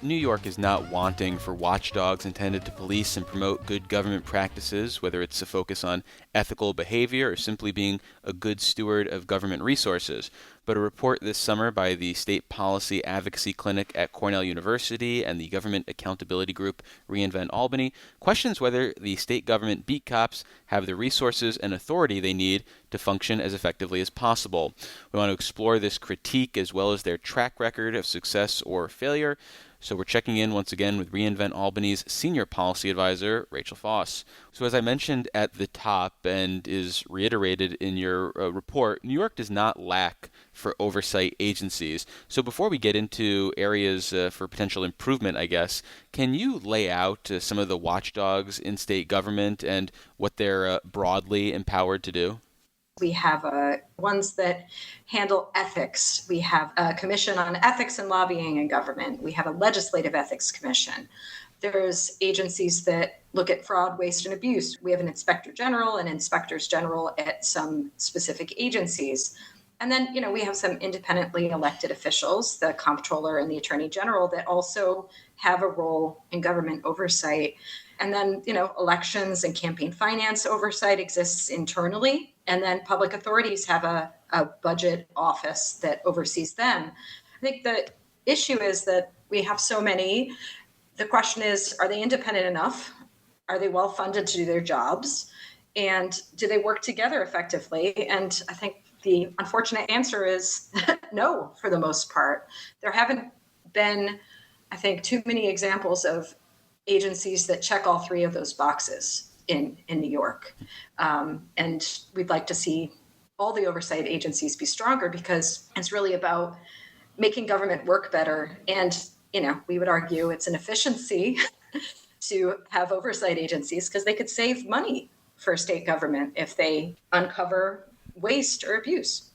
New York is not wanting for watchdogs intended to police and promote good government practices, whether it's a focus on ethical behavior or simply being a good steward of government resources. But a report this summer by the State Policy Advocacy Clinic at Cornell University and the government accountability group Reinvent Albany questions whether the state government beat cops have the resources and authority they need to function as effectively as possible. We want to explore this critique as well as their track record of success or failure. So we're checking in once again with Reinvent Albany's Senior Policy Advisor, Rachael Fauss. So as I mentioned at the top and is reiterated in your report, New York does not lack for oversight agencies. So before we get into areas for potential improvement, I guess, can you lay out some of the watchdogs in state government and what they're broadly empowered to do? We have ones that handle ethics. We have a commission on ethics and lobbying in government. We have a legislative ethics commission. There's agencies that look at fraud, waste, and abuse. We have an inspector general and inspectors general at some specific agencies. And then, we have some independently elected officials, the comptroller and the attorney general, that also have a role in government oversight. And then, elections and campaign finance oversight exists internally. And then public authorities have a budget office that oversees them. I think the issue is that we have so many. The question is, are they independent enough? Are they well funded to do their jobs? And do they work together effectively? And I think the unfortunate answer is no, for the most part. There haven't been, I think, too many examples of agencies that check all three of those boxes in New York. And we'd like to see all the oversight agencies be stronger because it's really about making government work better. And, we would argue it's an efficiency to have oversight agencies because they could save money for state government if they uncover waste or abuse.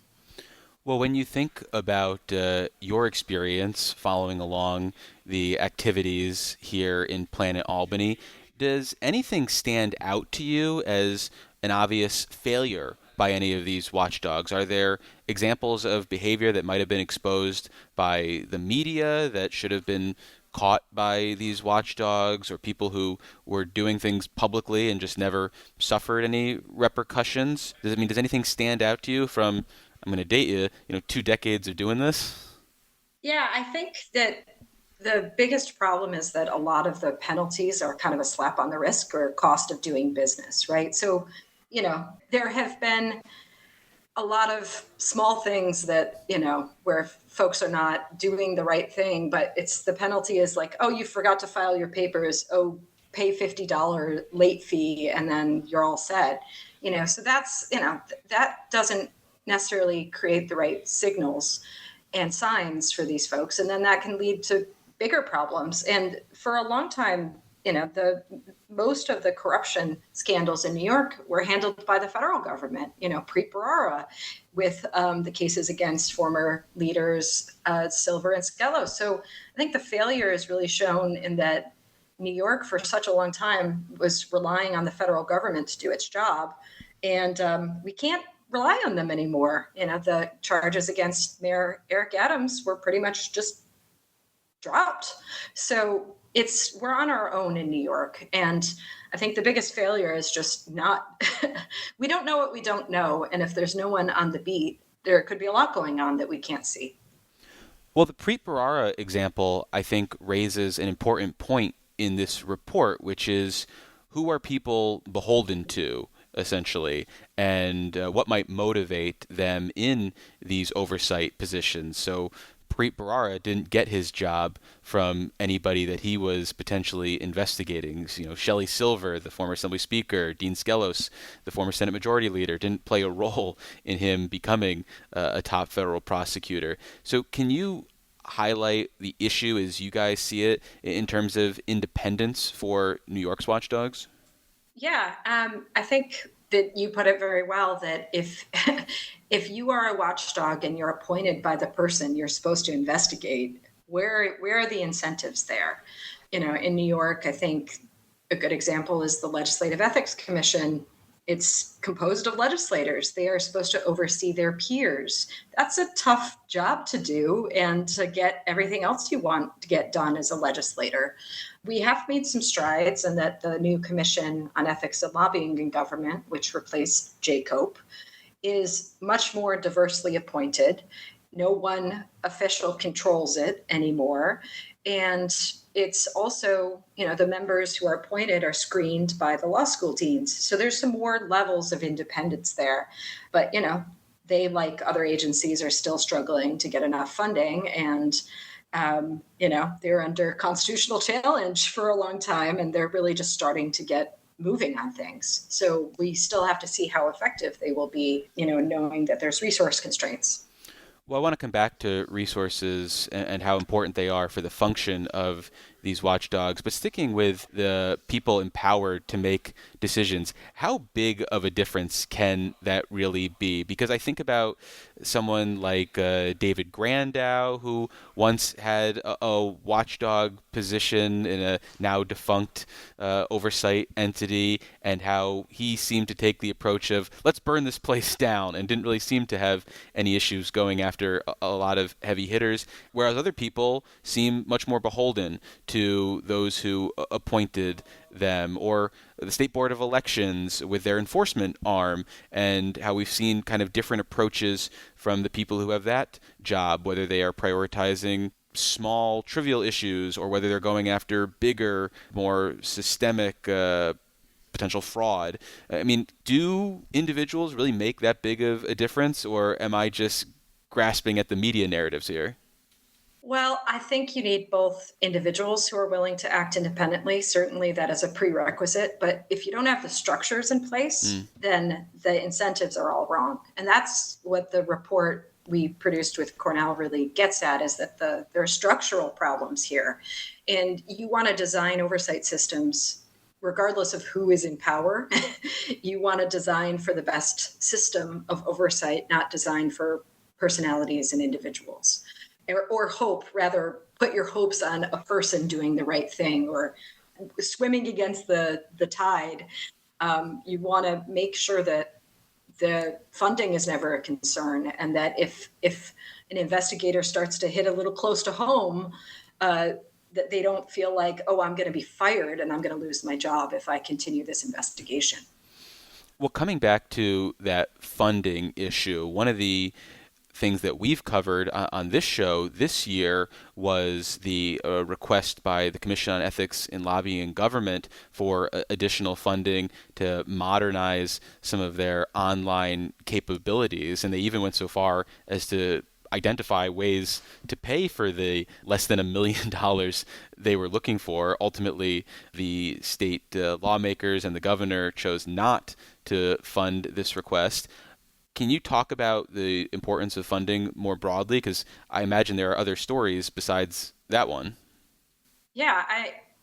Well, when you think about your experience following along the activities here in Planet Albany, does anything stand out to you as an obvious failure by any of these watchdogs? Are there examples of behavior that might have been exposed by the media that should have been caught by these watchdogs, or people who were doing things publicly and just never suffered any repercussions? Does anything stand out to you from, I'm going to date you, 2 decades of doing this? Yeah, I think that the biggest problem is that a lot of the penalties are kind of a slap on the wrist or cost of doing business, right? So, there have been a lot of small things that, where folks are not doing the right thing, but the penalty is like, oh, you forgot to file your papers. Oh, pay $50 late fee and then you're all set. So that's, that doesn't necessarily create the right signals and signs for these folks. And then that can lead to bigger problems. And for a long time, most of the corruption scandals in New York were handled by the federal government, pre-Barara, with the cases against former leaders Silver and Skello. So I think the failure is really shown in that New York for such a long time was relying on the federal government to do its job. And we can't rely on them anymore. The charges against Mayor Eric Adams were pretty much just dropped. So we're on our own in New York. And I think the biggest failure is just we don't know what we don't know. And if there's no one on the beat, there could be a lot going on that we can't see. Well, the Preet-Bharara example, I think, raises an important point in this report, which is who are people beholden to, essentially, and what might motivate them in these oversight positions. So Preet-Bharara didn't get his job from anybody that he was potentially investigating. Shelley Silver, the former Assembly Speaker, Dean Skelos, the former Senate Majority Leader, didn't play a role in him becoming a top federal prosecutor. So can you highlight the issue as you guys see it in terms of independence for New York's watchdogs? Yeah, I think that you put it very well, that if you are a watchdog and you're appointed by the person you're supposed to investigate, where are the incentives there? In New York, I think a good example is the Legislative Ethics Commission It's composed of legislators. They are supposed to oversee their peers. That's a tough job to do and to get everything else you want to get done as a legislator. We have made some strides in that the new Commission on Ethics and Lobbying in Government, which replaced JCOPE, is much more diversely appointed. No one official controls it anymore. And it's also, the members who are appointed are screened by the law school deans. So there's some more levels of independence there. But, they, like other agencies, are still struggling to get enough funding. And, they're under constitutional challenge for a long time. And they're really just starting to get moving on things. So we still have to see how effective they will be, knowing that there's resource constraints. Well, I want to come back to resources and how important they are for the function of these watchdogs, but sticking with the people empowered to make decisions, how big of a difference can that really be? Because I think about someone like David Grandow, who once had a watchdog position in a now defunct oversight entity, and how he seemed to take the approach of, let's burn this place down, and didn't really seem to have any issues going after a lot of heavy hitters, whereas other people seem much more beholden to those who appointed them, or the State Board of Elections with their enforcement arm, and how we've seen kind of different approaches from the people who have that job, whether they are prioritizing small, trivial issues or whether they're going after bigger, more systemic potential fraud. I mean, do individuals really make that big of a difference, or am I just grasping at the media narratives here? Well, I think you need both individuals who are willing to act independently. Certainly, that is a prerequisite. But if you don't have the structures in place, then the incentives are all wrong. And that's what the report we produced with Cornell really gets at, is that there are structural problems here. And you want to design oversight systems regardless of who is in power. You want to design for the best system of oversight, not design for personalities and individuals. Or hope, rather, put your hopes on a person doing the right thing or swimming against the tide. You want to make sure that the funding is never a concern, and that if an investigator starts to hit a little close to home, that they don't feel like, oh, I'm going to be fired and I'm going to lose my job if I continue this investigation. Well, coming back to that funding issue, one of the things that we've covered on this show this year was the request by the Commission on Ethics in Lobbying and Government for additional funding to modernize some of their online capabilities. And they even went so far as to identify ways to pay for the less than $1 million they were looking for. Ultimately, the state lawmakers and the governor chose not to fund this request. Can you talk about the importance of funding more broadly? Because I imagine there are other stories besides that one. Yeah,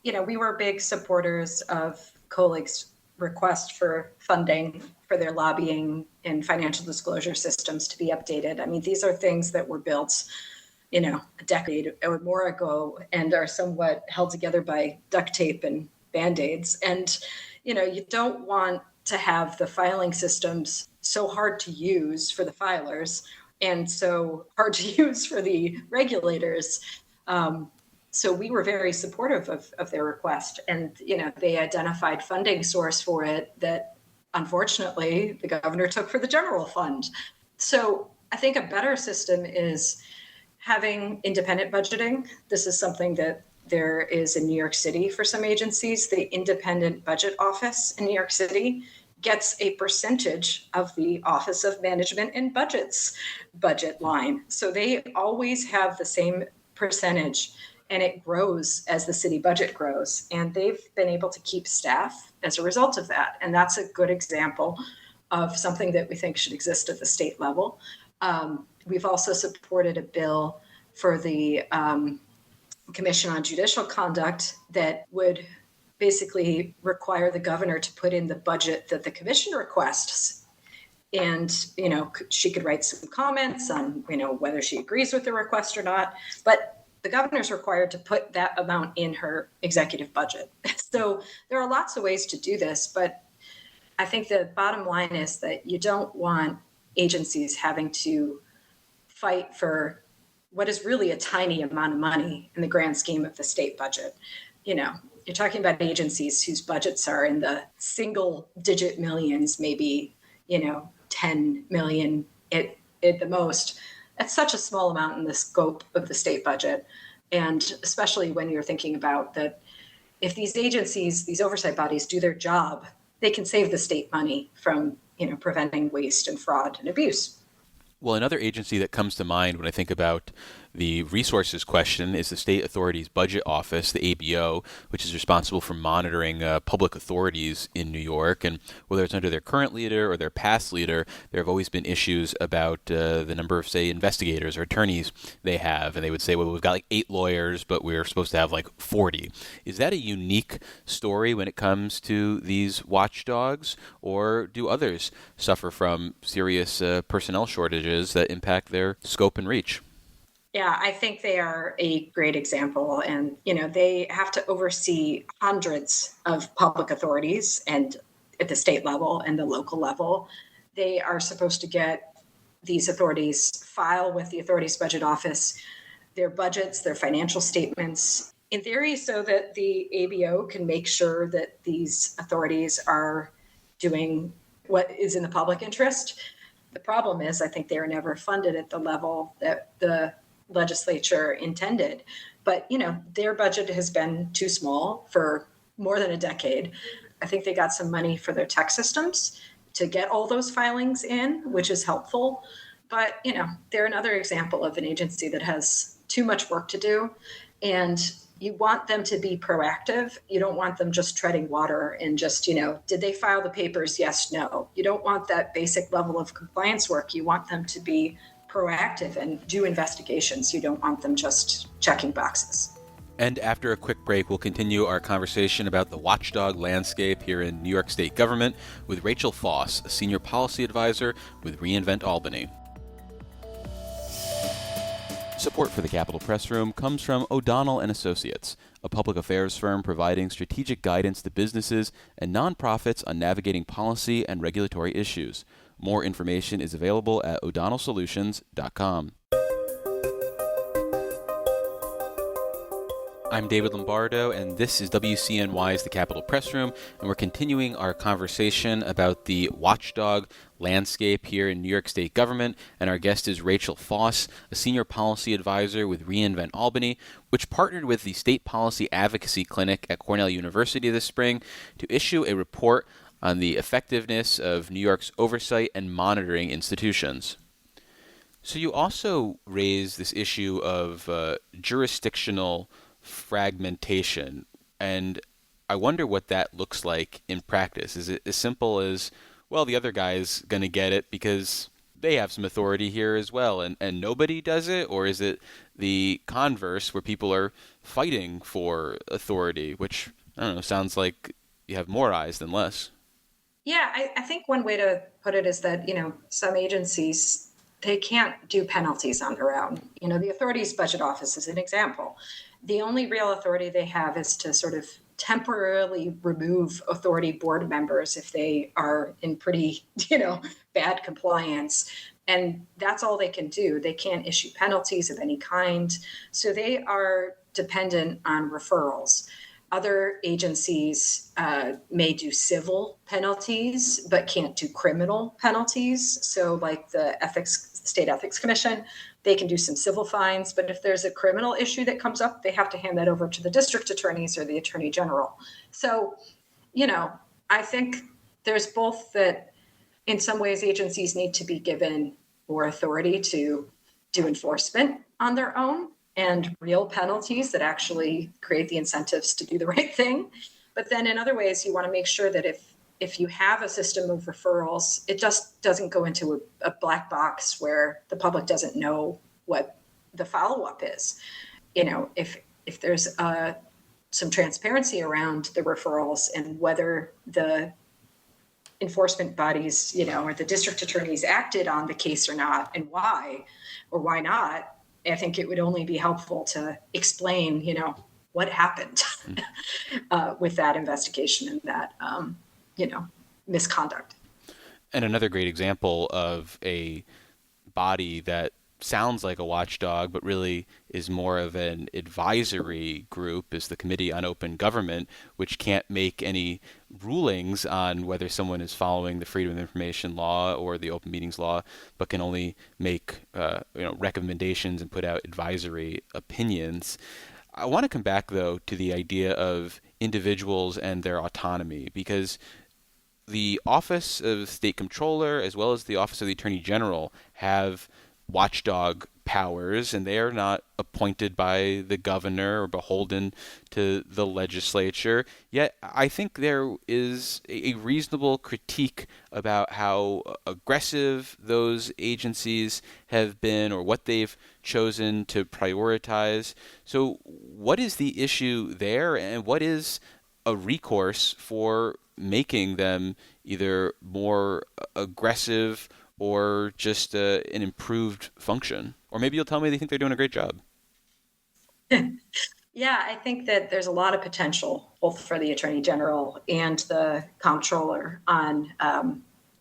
we were big supporters of colleagues' request for funding for their lobbying and financial disclosure systems to be updated. I mean, these are things that were built, a decade or more ago and are somewhat held together by duct tape and Band-Aids. And, you don't want to have the filing systems so hard to use for the filers and so hard to use for the regulators. So we were very supportive of their request. And, they identified funding source for it that, unfortunately, the governor took for the general fund. So I think a better system is having independent budgeting. This is something that there is in New York City for some agencies. The Independent Budget Office in New York City gets a percentage of the Office of Management and Budget's budget line. So they always have the same percentage, and it grows as the city budget grows. And they've been able to keep staff as a result of that. And that's a good example of something that we think should exist at the state level. We've also supported a bill for the Commission on Judicial Conduct that would basically require the governor to put in the budget that the commission requests. And, she could write some comments on, whether she agrees with the request or not. But the governor's required to put that amount in her executive budget. So there are lots of ways to do this, but I think the bottom line is that you don't want agencies having to fight for what is really a tiny amount of money in the grand scheme of the state budget. You're talking about agencies whose budgets are in the single digit millions, maybe, 10 million at the most. That's such a small amount in the scope of the state budget. And especially when you're thinking about that, if these agencies, these oversight bodies do their job, they can save the state money from, preventing waste and fraud and abuse. Well, another agency that comes to mind when I think about the resources question is the State Authorities Budget Office, the ABO, which is responsible for monitoring public authorities in New York. And whether it's under their current leader or their past leader, there have always been issues about the number of, say, investigators or attorneys they have. And they would say, well, we've got like 8 lawyers, but we're supposed to have like 40. Is that a unique story when it comes to these watchdogs, or do others suffer from serious personnel shortages that impact their scope and reach? Yeah, I think they are a great example. And, they have to oversee hundreds of public authorities and at the state level and the local level. They are supposed to get these authorities file with the authorities budget office, their budgets, their financial statements, in theory, so that the ABO can make sure that these authorities are doing what is in the public interest. The problem is, I think they were never funded at the level that the legislature intended. But, their budget has been too small for more than a decade. I think they got some money for their tech systems to get all those filings in, which is helpful. But, they're another example of an agency that has too much work to do. And you want them to be proactive. You don't want them just treading water and just, did they file the papers? Yes, no. You don't want that basic level of compliance work. You want them to be proactive and do investigations. You don't want them just checking boxes. And after a quick break, we'll continue our conversation about the watchdog landscape here in New York State government with Rachael Fauss, a senior policy advisor with Reinvent Albany. Support for the Capitol Press Room comes from O'Donnell & Associates, a public affairs firm providing strategic guidance to businesses and nonprofits on navigating policy and regulatory issues. More information is available at o'donnellsolutions.com. I'm David Lombardo, and this is WCNY's The Capitol Press Room, and we're continuing our conversation about the watchdog landscape here in New York State government, and our guest is Rachael Fauss, a senior policy advisor with Reinvent Albany, which partnered with the State Policy Advocacy Clinic at Cornell University this spring to issue a report on the effectiveness of New York's oversight and monitoring institutions. So you also raise this issue of jurisdictional fragmentation, and I wonder what that looks like in practice. Is it as simple as, well, the other guy's going to get it because they have some authority here as well, and nobody does it? Or is it the converse, where people are fighting for authority, which, I don't know, sounds like you have more eyes than less? Yeah, I think one way to put it is that, some agencies, they can't do penalties on their own. The authorities budget office is an example. The only real authority they have is to sort of temporarily remove authority board members if they are in pretty, bad compliance. And that's all they can do. They can't issue penalties of any kind. So they are dependent on referrals. Other agencies may do civil penalties, but can't do criminal penalties. So like the State Ethics Commission, they can do some civil fines, but if there's a criminal issue that comes up, they have to hand that over to the district attorneys or the attorney general. So, I think there's both that in some ways agencies need to be given more authority to do enforcement on their own and real penalties that actually create the incentives to do the right thing. But then in other ways, you want to make sure that if you have a system of referrals, it just doesn't go into a black box where the public doesn't know what the follow-up is. If there's some transparency around the referrals and whether the enforcement bodies, or the district attorneys acted on the case or not, and why or why not, I think it would only be helpful to explain, what happened with that investigation and that, misconduct. And another great example of a body that sounds like a watchdog, but really is more of an advisory group, is the Committee on Open Government, which can't make any rulings on whether someone is following the Freedom of Information law or the Open Meetings law, but can only make recommendations and put out advisory opinions. I want to come back, though, to the idea of individuals and their autonomy, because the Office of State Comptroller, as well as the Office of the Attorney General, have watchdog powers, and they are not appointed by the governor or beholden to the legislature. Yet I think there is a reasonable critique about how aggressive those agencies have been or what they've chosen to prioritize. So what is the issue there, and what is a recourse for making them either more aggressive or just an improved function? Or maybe you'll tell me they think they're doing a great job. Yeah, I think that there's a lot of potential both for the Attorney General and the Comptroller on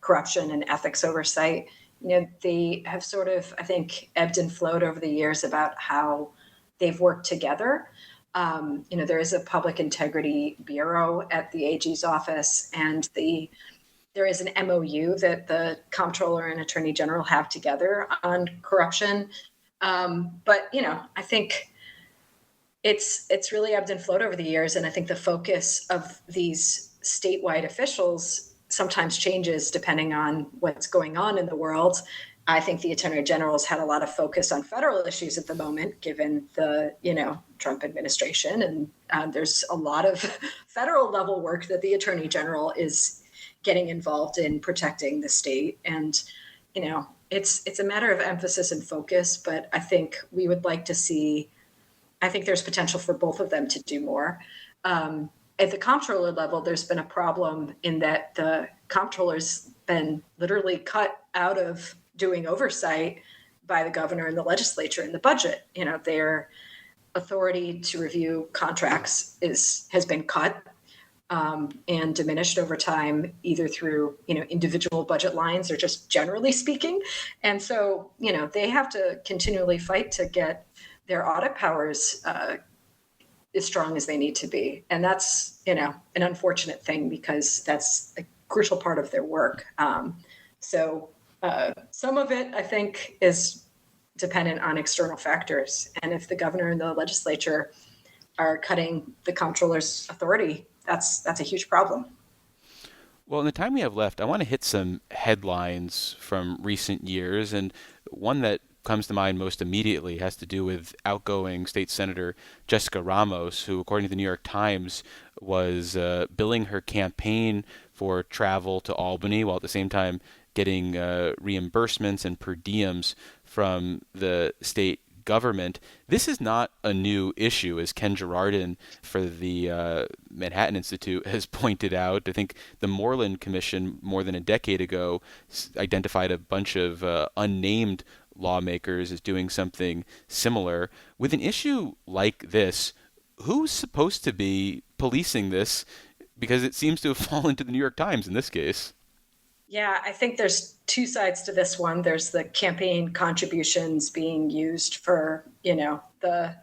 corruption and ethics oversight. They have sort of, I think, ebbed and flowed over the years about how they've worked together. There is a Public Integrity Bureau at the AG's office, and there is an MOU that the Comptroller and Attorney General have together on corruption. But I think it's really ebbed and flowed over the years, and I think the focus of these statewide officials sometimes changes depending on what's going on in the world. I think the Attorney General has had a lot of focus on federal issues at the moment, given the Trump administration, and there's a lot of federal level work that the Attorney General is getting involved in protecting the state. And it's a matter of emphasis and focus, but I think we would like to see. I think there's potential for both of them to do more. At the comptroller level, there's been a problem in that the comptroller's been literally cut out of doing oversight by the governor and the legislature in the budget. Their authority to review contracts has been cut and diminished over time, either through individual budget lines or just generally speaking. And so they have to continually fight to get their audit powers as strong as they need to be. And that's an unfortunate thing, because that's a crucial part of their work. So some of it, I think, is dependent on external factors. And if the governor and the legislature are cutting the comptroller's authority, that's a huge problem. Well, in the time we have left, I want to hit some headlines from recent years. And one that comes to mind most immediately has to do with outgoing State Senator Jessica Ramos, who, according to the New York Times, was billing her campaign for travel to Albany while at the same time getting reimbursements and per diems from the state government. This is not a new issue, as Ken Girardin for the Manhattan Institute has pointed out. I think the Moreland Commission more than a decade ago identified a bunch of unnamed lawmakers as doing something similar. With an issue like this, who's supposed to be policing this? Because it seems to have fallen to the New York Times in this case. Yeah, I think there's two sides to this one. There's the campaign contributions being used for, the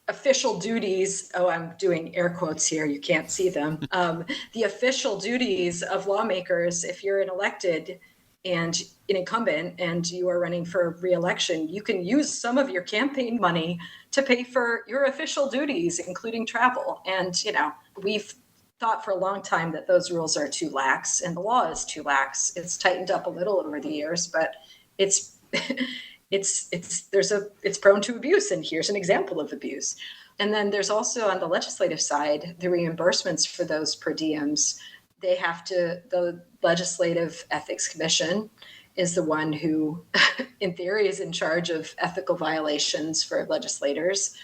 official duties. Oh, I'm doing air quotes here. You can't see them. The official duties of lawmakers, if you're an elected and an incumbent and you are running for re-election, you can use some of your campaign money to pay for your official duties, including travel. And, we've thought for a long time that those rules are too lax, and the law is too lax. It's tightened up a little over the years, but it's prone to abuse, and here's an example of abuse. And then there's also, on the legislative side, the reimbursements for those per diems. The Legislative Ethics Commission is the one who, in theory, is in charge of ethical violations for legislators.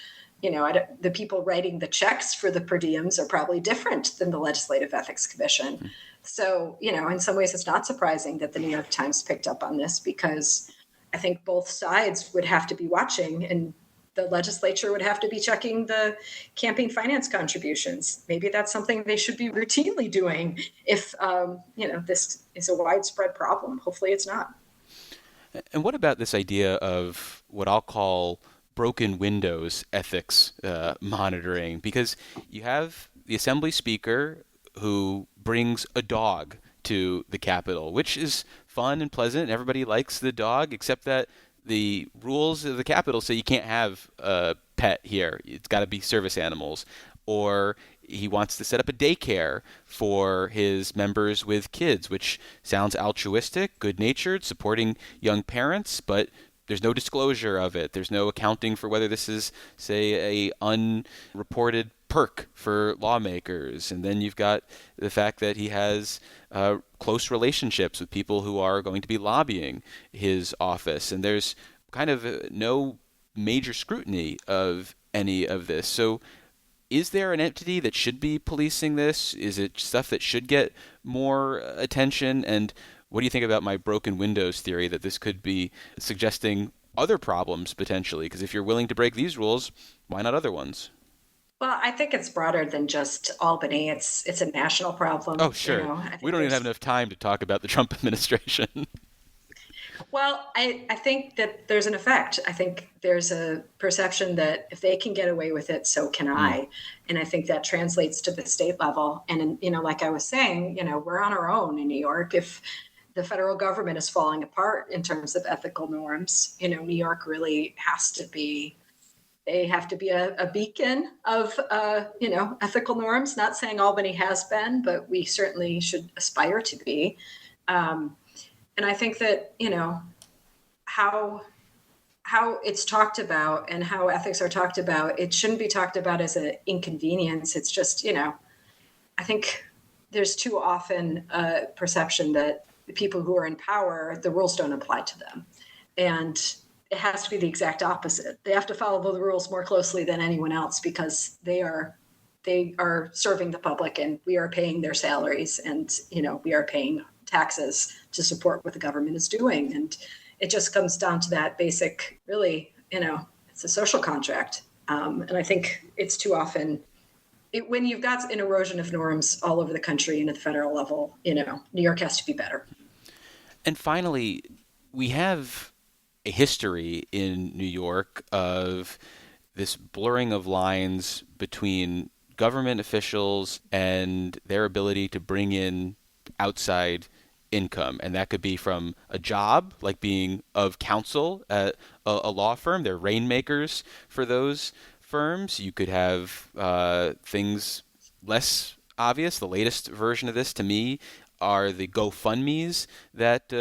The people writing the checks for the per diems are probably different than the Legislative Ethics Commission. Mm-hmm. So, in some ways, it's not surprising that the New York Times picked up on this, because I think both sides would have to be watching and the legislature would have to be checking the campaign finance contributions. Maybe that's something they should be routinely doing if, this is a widespread problem. Hopefully it's not. And what about this idea of what I'll call broken windows ethics monitoring? Because you have the Assembly Speaker who brings a dog to the Capitol, which is fun and pleasant. Everybody likes the dog, except that the rules of the Capitol say you can't have a pet here. It's got to be service animals. Or he wants to set up a daycare for his members with kids, which sounds altruistic, good-natured, supporting young parents, but there's no disclosure of it. There's no accounting for whether this is, say, a unreported perk for lawmakers. And then you've got the fact that he has close relationships with people who are going to be lobbying his office. And there's kind of no major scrutiny of any of this. So is there an entity that should be policing this? Is it stuff that should get more attention? And what do you think about my broken windows theory that this could be suggesting other problems potentially? Because if you're willing to break these rules, why not other ones? Well, I think it's broader than just Albany. It's a national problem. Oh, sure. I We think don't even have there's enough time to talk about the Trump administration. Well, I think that there's an effect. I think there's a perception that if they can get away with it, so can Mm. I. And I think that translates to the state level. And, like I was saying, we're on our own in New York. If the federal government is falling apart in terms of ethical norms, New York really they have to be a beacon of, ethical norms. Not saying Albany has been, but we certainly should aspire to be. And I think that, how it's talked about and how ethics are talked about, it shouldn't be talked about as an inconvenience. It's just, I think there's too often a perception that the people who are in power, the rules don't apply to them. And it has to be the exact opposite. They have to follow the rules more closely than anyone else because they are serving the public and we are paying their salaries and, we are paying taxes to support what the government is doing. And it just comes down to that basic, really, it's a social contract. And I think it's too often, when you've got an erosion of norms all over the country and at the federal level, New York has to be better. And finally, we have a history in New York of this blurring of lines between government officials and their ability to bring in outside income. And that could be from a job, like being of counsel at a law firm. They're rainmakers for those firms. You could have things less obvious. The latest version of this, to me, are the GoFundMes that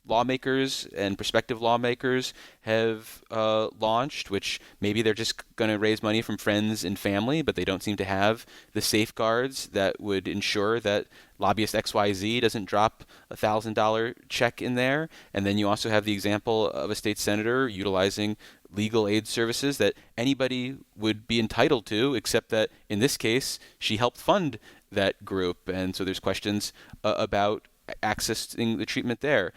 lawmakers and prospective lawmakers have launched, which maybe they're just going to raise money from friends and family, but they don't seem to have the safeguards that would ensure that lobbyist XYZ doesn't drop $1,000 check in there. And then you also have the example of a state senator utilizing legal aid services that anybody would be entitled to, except that in this case, she helped fund that group. And so there's questions about accessing the treatment there.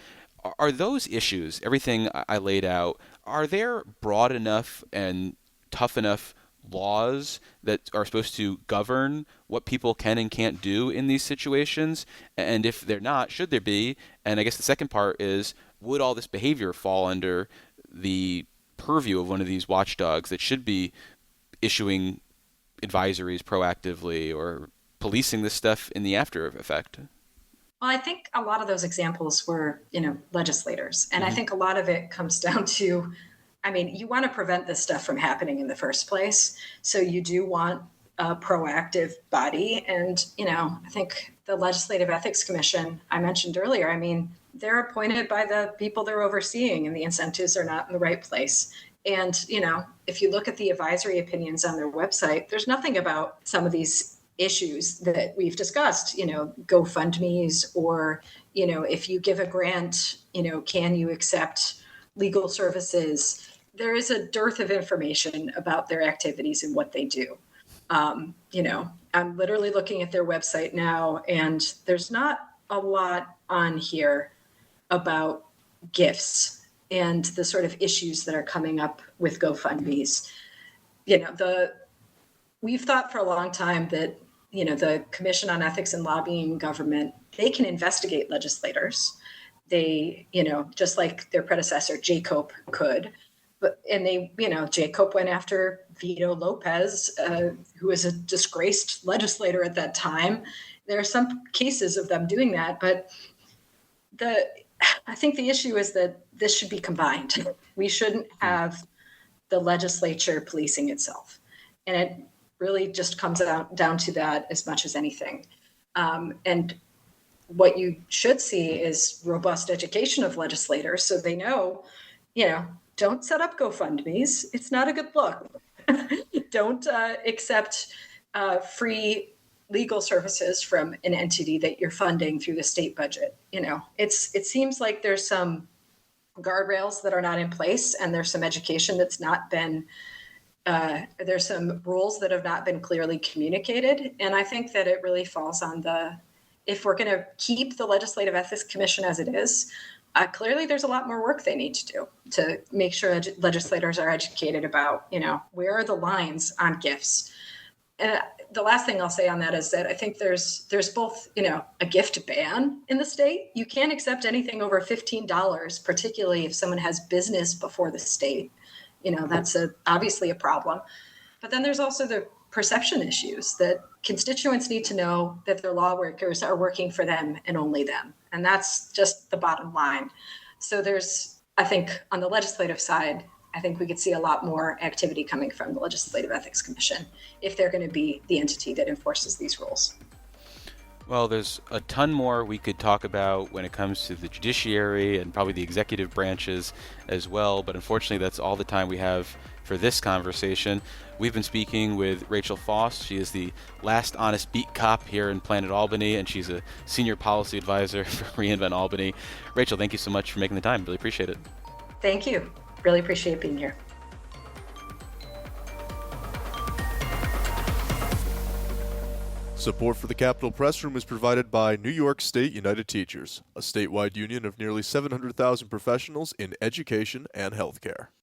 Are those issues, everything I laid out, are there broad enough and tough enough laws that are supposed to govern what people can and can't do in these situations? And if they're not, should there be? And I guess the second part is, would all this behavior fall under the purview of one of these watchdogs that should be issuing advisories proactively or policing this stuff in the after effect? Well, I think a lot of those examples were, legislators. And I Mm-hmm. think a lot of it comes down to, you want to prevent this stuff from happening in the first place. So you do want a proactive body. And, I think the Legislative Ethics Commission I mentioned earlier, they're appointed by the people they're overseeing and the incentives are not in the right place. And, if you look at the advisory opinions on their website, there's nothing about some of these issues that we've discussed, GoFundMes, or, if you give a grant, can you accept legal services? There is a dearth of information about their activities and what they do. I'm literally looking at their website now, and there's not a lot on here about gifts. and the sort of issues that are coming up with GoFundMe's. We've thought for a long time that, the Commission on Ethics and Lobbying in Government, they can investigate legislators. They, just like their predecessor, Jacob, could. Jacob went after Vito Lopez, who was a disgraced legislator at that time. There are some cases of them doing that, but I think the issue is that this should be combined. We shouldn't have the legislature policing itself. And it really just comes down to that as much as anything. And what you should see is robust education of legislators so they know, don't set up GoFundMe's. It's not a good look. Don't accept free legal services from an entity that you're funding through the state budget. It seems like there's some guardrails that are not in place, and there's some education that's not been there's some rules that have not been clearly communicated. And I think that it really falls on if we're going to keep the Legislative Ethics Commission as it is, clearly there's a lot more work they need to do to make sure legislators are educated about, where are the lines on gifts. And the last thing I'll say on that is that I think there's both, a gift ban in the state. You can't accept anything over $15, particularly if someone has business before the state. That's obviously a problem. But then there's also the perception issues that constituents need to know that their law workers are working for them and only them. And that's just the bottom line. So I think on the legislative side, I think we could see a lot more activity coming from the Legislative Ethics Commission if they're going to be the entity that enforces these rules. Well, there's a ton more we could talk about when it comes to the judiciary and probably the executive branches as well, but unfortunately that's all the time we have for this conversation. We've been speaking with Rachael Fauss. She is the last honest beat cop here in Planet Albany, and she's a senior policy advisor for Reinvent Albany. Rachael, thank you so much for making the time. Really appreciate it. Thank you. Really appreciate being here. Support for the Capitol Press Room is provided by New York State United Teachers, a statewide union of nearly 700,000 professionals in education and healthcare.